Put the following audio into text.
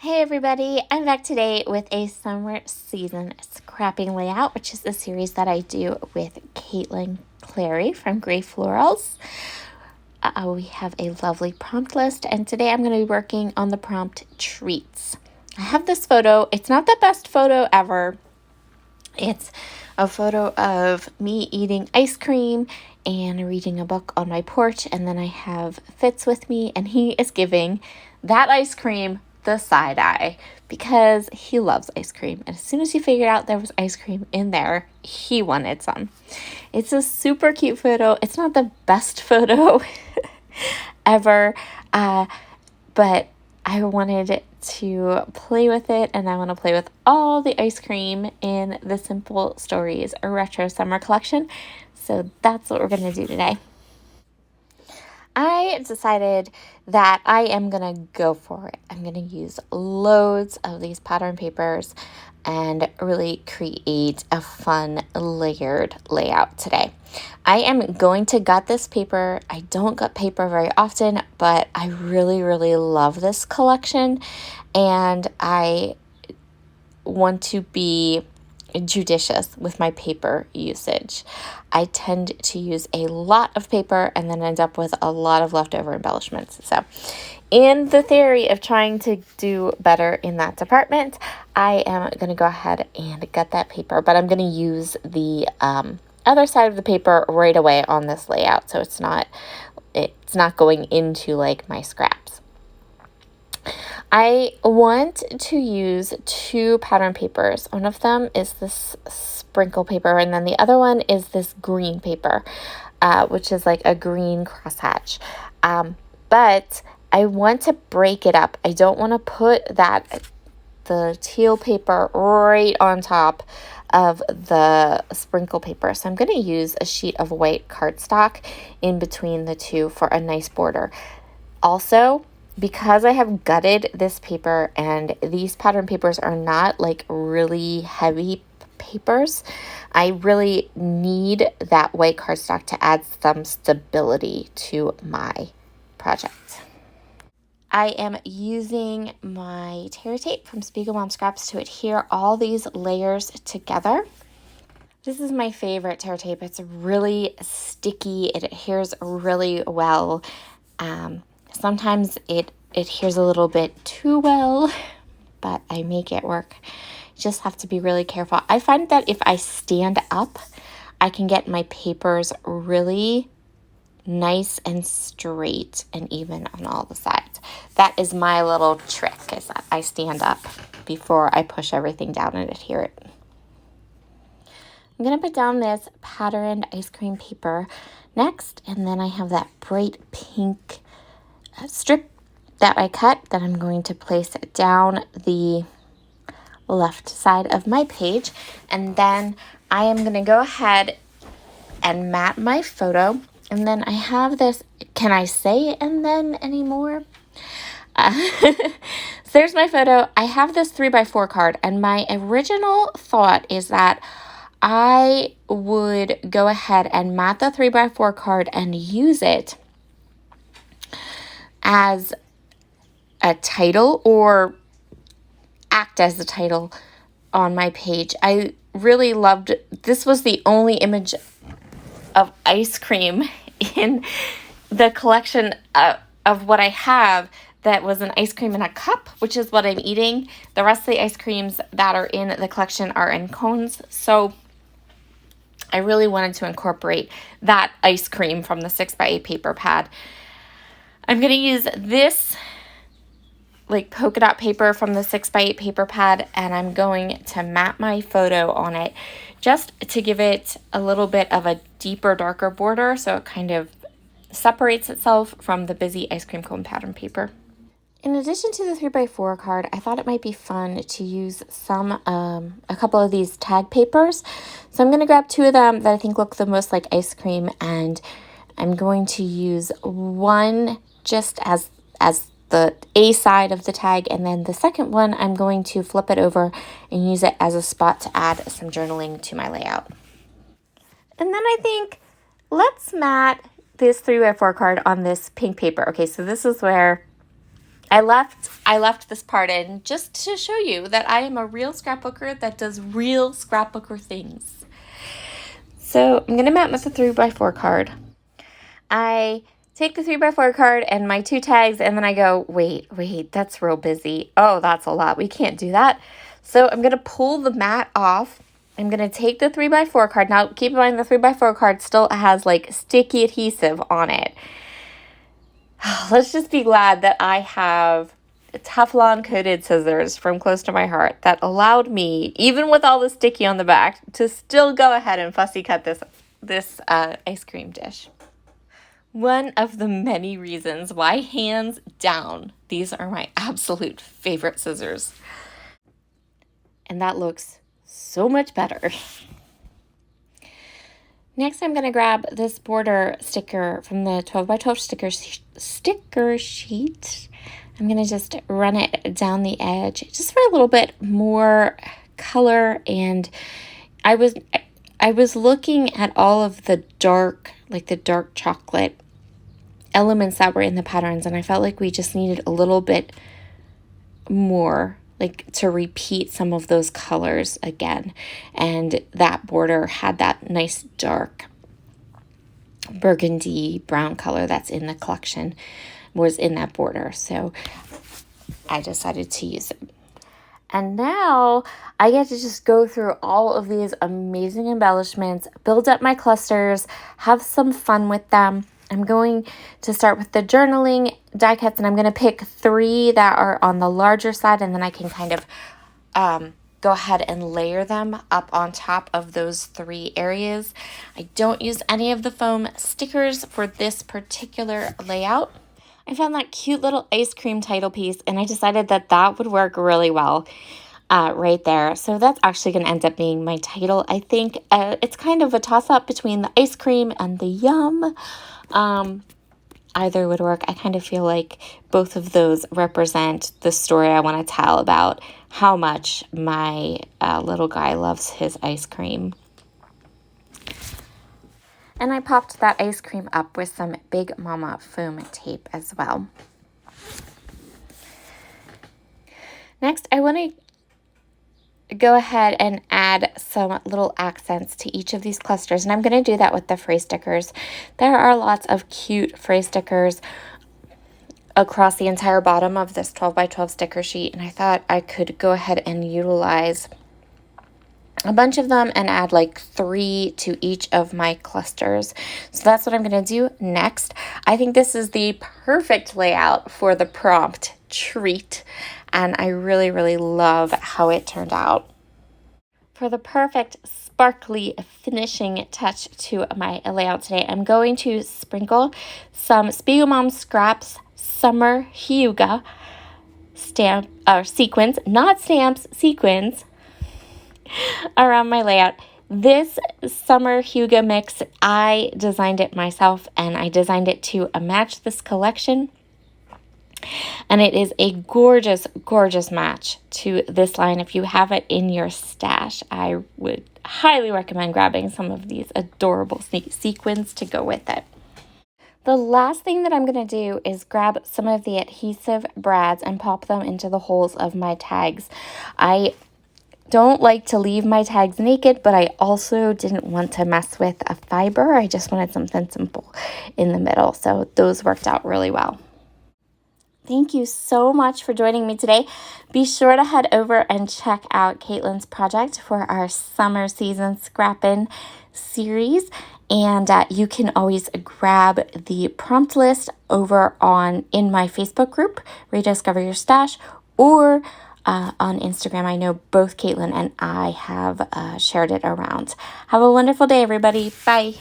Hey everybody, I'm back today with a summer season scrapping layout, which is the series that I do with Caitlin Clary from Gray Florals. We have a lovely prompt list, and today I'm going to be working on the prompt treats. I have this photo. It's not the best photo ever. It's a photo of me eating ice cream and reading a book on my porch, and then I have Fitz with me, and he is giving that ice cream the side eye because he loves ice cream. And as soon as he figured out there was ice cream in there, he wanted some. It's a super cute photo. It's not the best photo ever, but I wanted to play with it, and I want to play with all the ice cream in the Simple Stories Retro Summer Collection. So that's what we're going to do today. I decided that I am going to go for it. I'm going to use loads of these pattern papers and really create a fun layered layout today. I am going to gut this paper. I don't gut paper very often, but I really, really love this collection, and I want to be judicious with my paper usage. I tend to use a lot of paper and then end up with a lot of leftover embellishments. So in the theory of trying to do better in that department, I am going to go ahead and gut that paper, but I'm going to use the other side of the paper right away on this layout, so it's not going into like my scraps. I want to use two pattern papers. One of them is this sprinkle paper, and then the other one is this green paper, which is like a green crosshatch. But I want to break it up. I don't want to put the teal paper right on top of the sprinkle paper. So I'm going to use a sheet of white cardstock in between the two for a nice border. Also, because I have gutted this paper, and these pattern papers are not like really heavy papers, I really need that white cardstock to add some stability to my project. I am using my tear tape from Spiegel Mom Scraps to adhere all these layers together. This is my favorite tear tape. It's really sticky. It adheres really well. Sometimes it adheres a little bit too well, but I make it work. You just have to be really careful. I find that if I stand up, I can get my papers really nice and straight and even on all the sides. That is my little trick, is that I stand up before I push everything down and adhere it. I'm going to put down this patterned ice cream paper next, and then I have that bright pink strip that I cut that I'm going to place down the left side of my page, and then I am going to go ahead and mat my photo. And then I have this, can I say and then anymore? So there's my photo. I have this 3x4 card, and my original thought is that I would go ahead and mat the 3x4 card and use it as a title or act as the title on my page. I really loved, this was the only image of ice cream in the collection of what I have that was an ice cream in a cup, which is what I'm eating. The rest of the ice creams that are in the collection are in cones. So I really wanted to incorporate that ice cream from the 6x8 paper pad. I'm going to use this like polka dot paper from the 6x8 paper pad, and I'm going to mat my photo on it just to give it a little bit of a deeper, darker border, so it kind of separates itself from the busy ice cream cone pattern paper. In addition to the 3x4 card, I thought it might be fun to use a couple of these tag papers. So I'm going to grab two of them that I think look the most like ice cream, and I'm going to use one just as the A side of the tag, and then the second one I'm going to flip it over and use it as a spot to add some journaling to my layout. And then I think let's mat this 3x4 card on this pink paper. Okay, so this is where I left this part in just to show you that I am a real scrapbooker that does real scrapbooker things. So I'm going to mount with a 3x4 card. I take the 3x4 card and my 2 tags, and then I go, wait, that's real busy. Oh, that's a lot. We can't do that. So I'm going to pull the mat off. I'm going to take the 3x4 card. Now, keep in mind the 3x4 card still has like sticky adhesive on it. Let's just be glad that I have Teflon coated scissors from close to my heart that allowed me, even with all the sticky on the back, to still go ahead and fussy cut this ice cream dish. One of the many reasons why, hands down, these are my absolute favorite scissors. And that looks so much better. Next, I'm going to grab this border sticker from the 12x12 sticker sheet. I'm going to just run it down the edge just for a little bit more color. And I was looking at all of the dark, like the dark chocolate elements that were in the patterns, and I felt like we just needed a little bit more, like to repeat some of those colors again. And that border had that nice dark burgundy brown color that's in the collection was in that border. So I decided to use it. And now I get to just go through all of these amazing embellishments, build up my clusters, have some fun with them. I'm going to start with the journaling die cuts, and I'm going to pick 3 that are on the larger side, and then I can kind of go ahead and layer them up on top of those 3 areas. I don't use any of the foam stickers for this particular layout. I found that cute little ice cream title piece, and I decided that that would work really well right there. So that's actually going to end up being my title. I think it's kind of a toss-up between the ice cream and the yum. Either would work. I kind of feel like both of those represent the story I want to tell about how much my little guy loves his ice cream. And I popped that ice cream up with some Big Mama foam tape as well. Next, I want to go ahead and add some little accents to each of these clusters, and I'm going to do that with the phrase stickers. There are lots of cute phrase stickers across the entire bottom of this 12x12 sticker sheet, and I thought I could go ahead and utilize a bunch of them and add like 3 to each of my clusters. So that's what I'm going to do next. I think this is the perfect layout for the prompt treat, and I really, really love how it turned out. For the perfect sparkly finishing touch to my layout today, I'm going to sprinkle some Spiegel Mom Scraps Summer Hygge sequins, not stamps, sequins, around my layout. This Summer Hygge mix, I designed it myself, and I designed it to match this collection. And it is a gorgeous, gorgeous match to this line. If you have it in your stash, I would highly recommend grabbing some of these adorable sequins to go with it. The last thing that I'm going to do is grab some of the adhesive brads and pop them into the holes of my tags. I don't like to leave my tags naked, but I also didn't want to mess with a fiber. I just wanted something simple in the middle. So those worked out really well. Thank you so much for joining me today. Be sure to head over and check out Caitlin's project for our summer season scrapping series. And you can always grab the prompt list over in my Facebook group, Rediscover Your Stash, or on Instagram. I know both Caitlin and I have shared it around. Have a wonderful day, everybody. Bye.